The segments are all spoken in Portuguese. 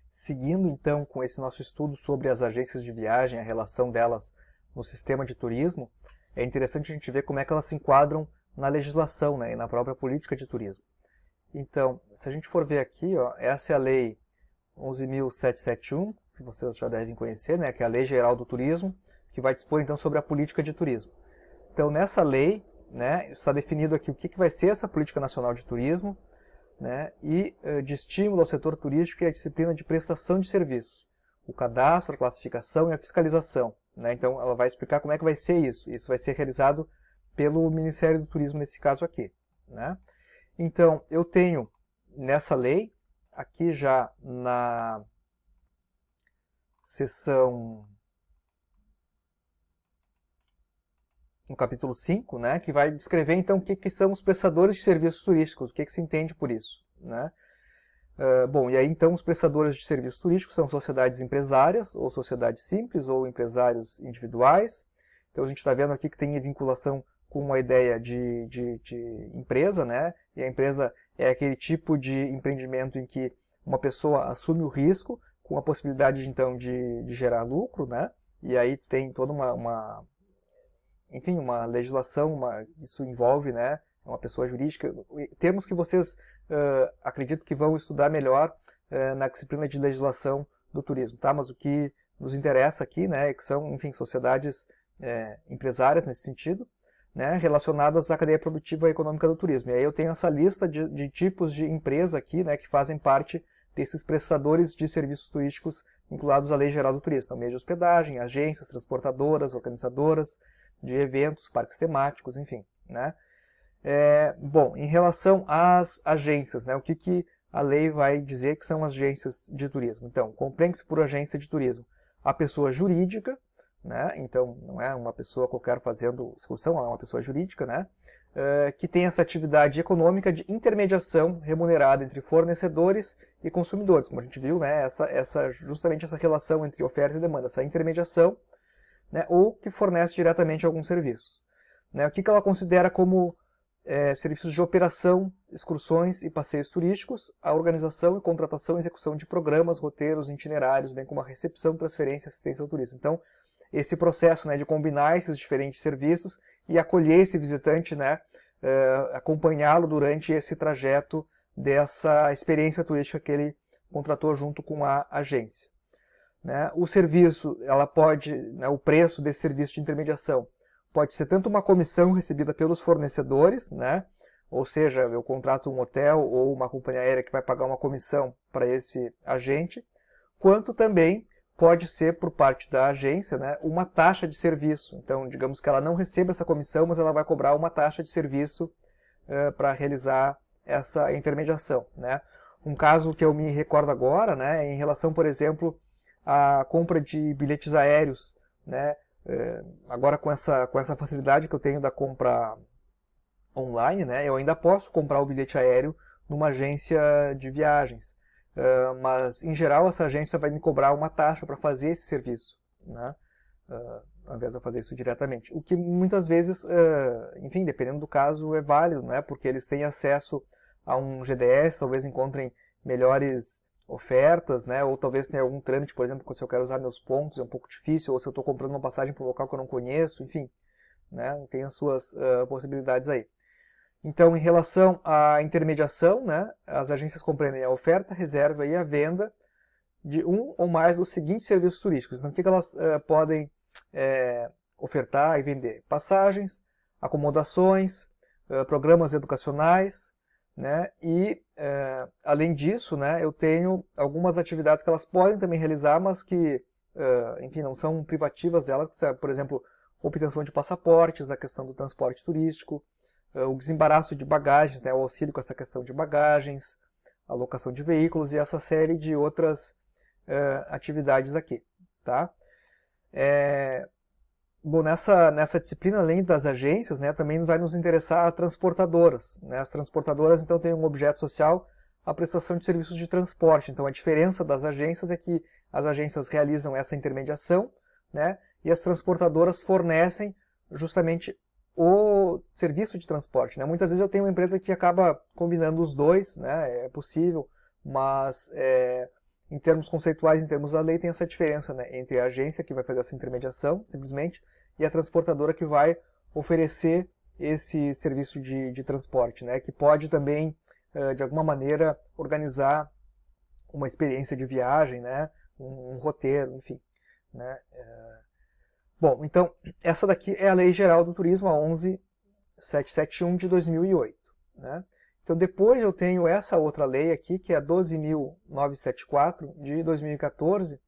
Seguindo então com esse nosso estudo sobre as agências de viagem, a relação delas no sistema de turismo, é interessante a gente ver como é que elas se enquadram na legislação, né, e na própria política de turismo. Então, se a gente for ver aqui, ó, essa é a Lei 11.771, que vocês já devem conhecer, né, que é a Lei Geral do Turismo, que vai dispor então sobre a política de turismo. Então, nessa lei, né, está definido aqui o que vai ser essa política nacional de turismo, né, e de estímulo ao setor turístico e a disciplina de prestação de serviços, o cadastro, a classificação e a fiscalização. Né? Então, ela vai explicar como é que vai ser isso. Isso vai ser realizado pelo Ministério do Turismo nesse caso aqui. Né? Então, eu tenho nessa lei, aqui já na seção, no capítulo 5, né, que vai descrever então o que são os prestadores de serviços turísticos, o que se entende por isso. Né? Bom, e aí então os prestadores de serviços turísticos são sociedades empresárias, ou sociedades simples, ou empresários individuais. Então a gente está vendo aqui que tem vinculação com uma ideia de empresa, né? E a empresa é aquele tipo de empreendimento em que uma pessoa assume o risco, com a possibilidade então de gerar lucro, né? E aí tem toda enfim, uma legislação, isso envolve, né, uma pessoa jurídica, termos que vocês acredito que vão estudar melhor na disciplina de legislação do turismo, tá? Mas o que nos interessa aqui, né, é que são, enfim, sociedades empresárias nesse sentido, né, relacionadas à cadeia produtiva e econômica do turismo. E aí eu tenho essa lista de tipos de empresa aqui, né, que fazem parte desses prestadores de serviços turísticos vinculados à Lei Geral do Turismo, então, meio de hospedagem, agências, transportadoras, organizadoras de eventos, parques temáticos, enfim. Né? Bom, em relação às agências, né, o que a lei vai dizer que são as agências de turismo? Então, compreende-se por agência de turismo a pessoa jurídica, né, então não é uma pessoa qualquer fazendo excursão, é uma pessoa jurídica, né, que tem essa atividade econômica de intermediação remunerada entre fornecedores e consumidores. Como a gente viu, né, justamente essa relação entre oferta e demanda, essa intermediação, né, ou que fornece diretamente alguns serviços. Né, o que ela considera como serviços de operação, excursões e passeios turísticos, a organização e contratação e execução de programas, roteiros, itinerários, bem como a recepção, transferência e assistência ao turista. Então, esse processo, né, de combinar esses diferentes serviços e acolher esse visitante, né, acompanhá-lo durante esse trajeto dessa experiência turística que ele contratou junto com a agência. Né? O serviço, né, o preço desse serviço de intermediação pode ser tanto uma comissão recebida pelos fornecedores, né? Ou seja, eu contrato um hotel ou uma companhia aérea que vai pagar uma comissão para esse agente, quanto também pode ser por parte da agência, né, uma taxa de serviço. Então, digamos que ela não receba essa comissão, mas ela vai cobrar uma taxa de serviço para realizar essa intermediação. Né? Um caso que eu me recordo agora, né, é em relação, por exemplo, à compra de bilhetes aéreos, né? Agora com essa facilidade que eu tenho da compra online, né, eu ainda posso comprar o bilhete aéreo numa agência de viagens, mas em geral essa agência vai me cobrar uma taxa para fazer esse serviço, né, ao invés de eu fazer isso diretamente. O que muitas vezes, enfim, dependendo do caso, é válido, né, porque eles têm acesso a um GDS, talvez encontrem melhores ofertas, né? Ou talvez tenha algum trâmite, por exemplo, se eu quero usar meus pontos, é um pouco difícil, ou se eu estou comprando uma passagem para um local que eu não conheço, enfim, né? Tem as suas possibilidades aí. Então, em relação à intermediação, né, as agências compreendem a oferta, reserva e a venda de um ou mais dos seguintes serviços turísticos. Então, o que elas podem ofertar e vender? Passagens, acomodações, programas educacionais, né? E, além disso, né, eu tenho algumas atividades que elas podem também realizar, mas que, enfim, não são privativas delas, por exemplo, obtenção de passaportes, a questão do transporte turístico, o desembaraço de bagagens, né, o auxílio com essa questão de bagagens, a locação de veículos e essa série de outras atividades aqui. Tá? Bom, nessa disciplina, além das agências, né, também vai nos interessar as transportadoras. Né? As transportadoras, então, têm um objeto social, a prestação de serviços de transporte. Então, a diferença das agências é que as agências realizam essa intermediação, né, e as transportadoras fornecem justamente o serviço de transporte. Né? Muitas vezes eu tenho uma empresa que acaba combinando os dois, né, é possível, mas em termos conceituais, em termos da lei, tem essa diferença, né, entre a agência que vai fazer essa intermediação, simplesmente, e a transportadora que vai oferecer esse serviço de transporte, né, que pode também, de alguma maneira, organizar uma experiência de viagem, né, um roteiro, enfim. Né. Bom, então, essa daqui é a Lei Geral do Turismo, a 11.771 de 2008. Né. Então, depois eu tenho essa outra lei aqui, que é a 12.974 de 2014,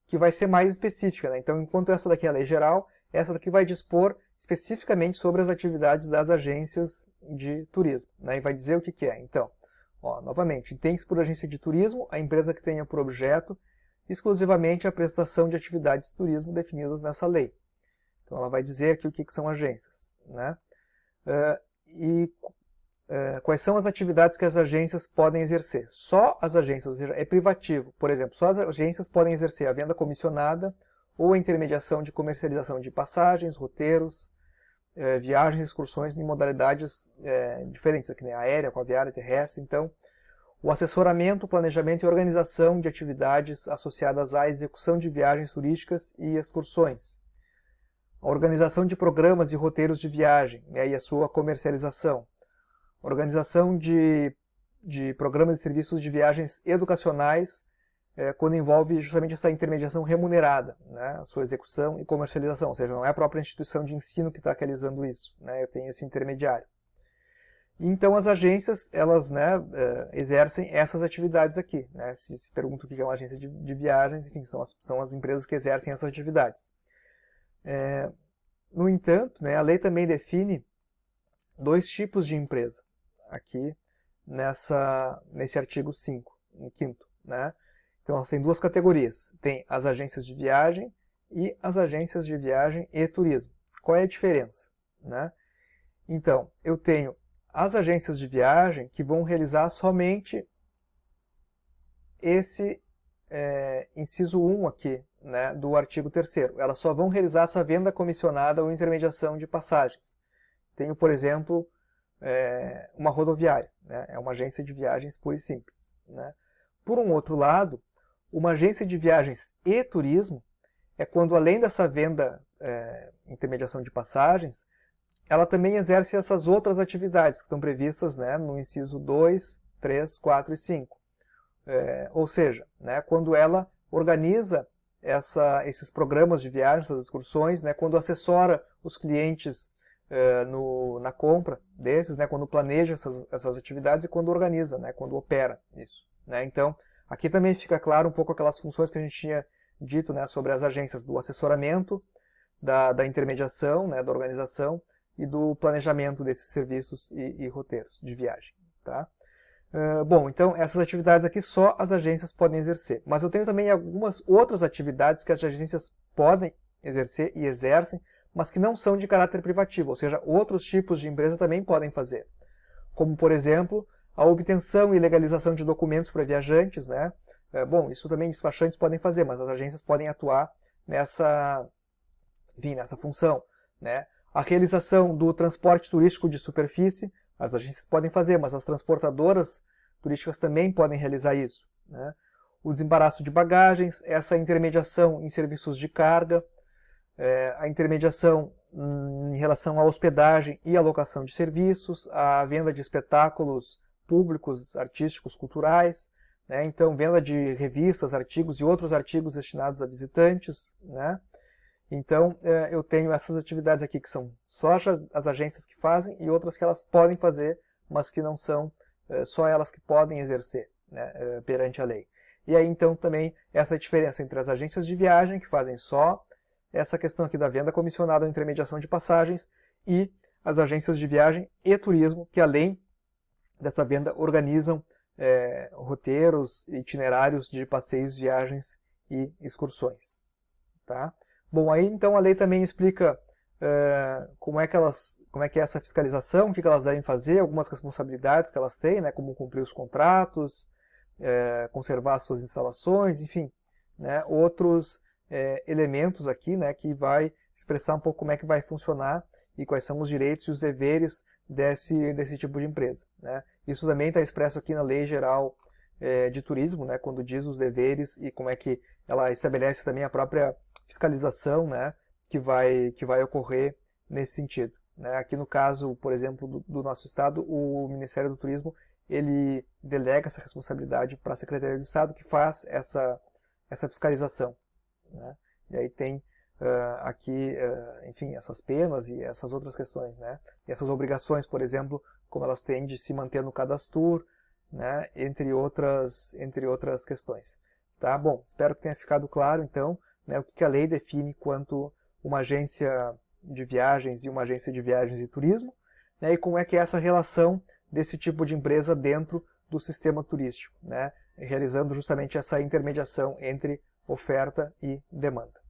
que vai ser mais específica. Né? Então, enquanto essa daqui é a lei geral, essa daqui vai dispor especificamente sobre as atividades das agências de turismo. Né? E vai dizer o que, que é. Então, novamente, entende-se por agência de turismo a empresa que tenha por objeto exclusivamente a prestação de atividades de turismo definidas nessa lei. Então, ela vai dizer aqui o que, que são agências. Né? Quais são as atividades que as agências podem exercer? Só as agências, ou seja, é privativo. Por exemplo, só as agências podem exercer a venda comissionada ou a intermediação de comercialização de passagens, roteiros, viagens, excursões em modalidades diferentes, aqui, né? Aérea, aquaviária, terrestre. Então, o assessoramento, planejamento e organização de atividades associadas à execução de viagens turísticas e excursões. A organização de programas e roteiros de viagem, né? E a sua comercialização. Organização de programas e serviços de viagens educacionais, quando envolve justamente essa intermediação remunerada, né, a sua execução e comercialização, ou seja, não é a própria instituição de ensino que está realizando isso, né, eu tenho esse intermediário. Então as agências, elas, né, exercem essas atividades aqui. Né, se pergunta o que é uma agência de viagens, enfim, são as empresas que exercem essas atividades. No entanto, né, a lei também define dois tipos de empresa, aqui nesse artigo 5, no 5º. Né? Então, elas têm duas categorias. Tem as agências de viagem e as agências de viagem e turismo. Qual é a diferença? Né? Então, eu tenho as agências de viagem que vão realizar somente esse inciso 1 aqui, né, do artigo 3º. Elas só vão realizar essa venda comissionada ou intermediação de passagens. Tenho, por exemplo, uma rodoviária, né? É uma agência de viagens pura e simples. Né? Por um outro lado, uma agência de viagens e turismo é quando, além dessa venda, intermediação de passagens, ela também exerce essas outras atividades que estão previstas, né, no inciso 2, 3, 4 e 5. Ou seja, né, quando ela organiza esses programas de viagem, essas excursões, né, quando assessora os clientes na compra desses, né, quando planeja essas atividades e quando organiza, né, quando opera isso. Né? Então, aqui também fica claro um pouco aquelas funções que a gente tinha dito, né, sobre as agências do assessoramento, da intermediação, né, da organização e do planejamento desses serviços e roteiros de viagem. Tá? Bom, então essas atividades aqui só as agências podem exercer. Mas eu tenho também algumas outras atividades que as agências podem exercer e exercem, mas que não são de caráter privativo, ou seja, outros tipos de empresa também podem fazer. Como, por exemplo, a obtenção e legalização de documentos para viajantes. Né? Bom, isso também despachantes podem fazer, mas as agências podem atuar nessa função. Né? A realização do transporte turístico de superfície, as agências podem fazer, mas as transportadoras turísticas também podem realizar isso. Né? O desembaraço de bagagens, essa intermediação em serviços de carga, a intermediação em relação à hospedagem e alocação de serviços, a venda de espetáculos públicos, artísticos, culturais, né? Então venda de revistas, artigos e outros artigos destinados a visitantes. Né? Então eu tenho essas atividades aqui que são só as agências que fazem e outras que elas podem fazer, mas que não são só elas que podem exercer, né, perante a lei. E aí então também essa diferença entre as agências de viagem, que fazem só essa questão aqui da venda comissionada ou intermediação de passagens, e as agências de viagem e turismo, que além dessa venda organizam roteiros, itinerários de passeios, viagens e excursões. Tá? Bom, aí então a lei também explica como é que é essa fiscalização, o que elas devem fazer, algumas responsabilidades que elas têm, né, como cumprir os contratos, conservar as suas instalações, enfim, né, outros elementos aqui, né, que vai expressar um pouco como é que vai funcionar e quais são os direitos e os deveres desse tipo de empresa. Né. Isso também está expresso aqui na Lei Geral de turismo, né, quando diz os deveres e como é que ela estabelece também a própria fiscalização, né, que vai ocorrer nesse sentido. Né? Aqui no caso, por exemplo, do nosso estado, o Ministério do Turismo ele delega essa responsabilidade para a Secretaria do Estado, que faz essa fiscalização. Né? E aí tem aqui, enfim, essas penas e essas outras questões, né? E essas obrigações, por exemplo, como elas têm de se manter no cadastro, né? Entre outras questões. Tá? Bom, espero que tenha ficado claro, então, né, o que a lei define quanto uma agência de viagens e uma agência de viagens e turismo, né, e como é que é essa relação desse tipo de empresa dentro do sistema turístico, né, realizando justamente essa intermediação entre oferta e demanda.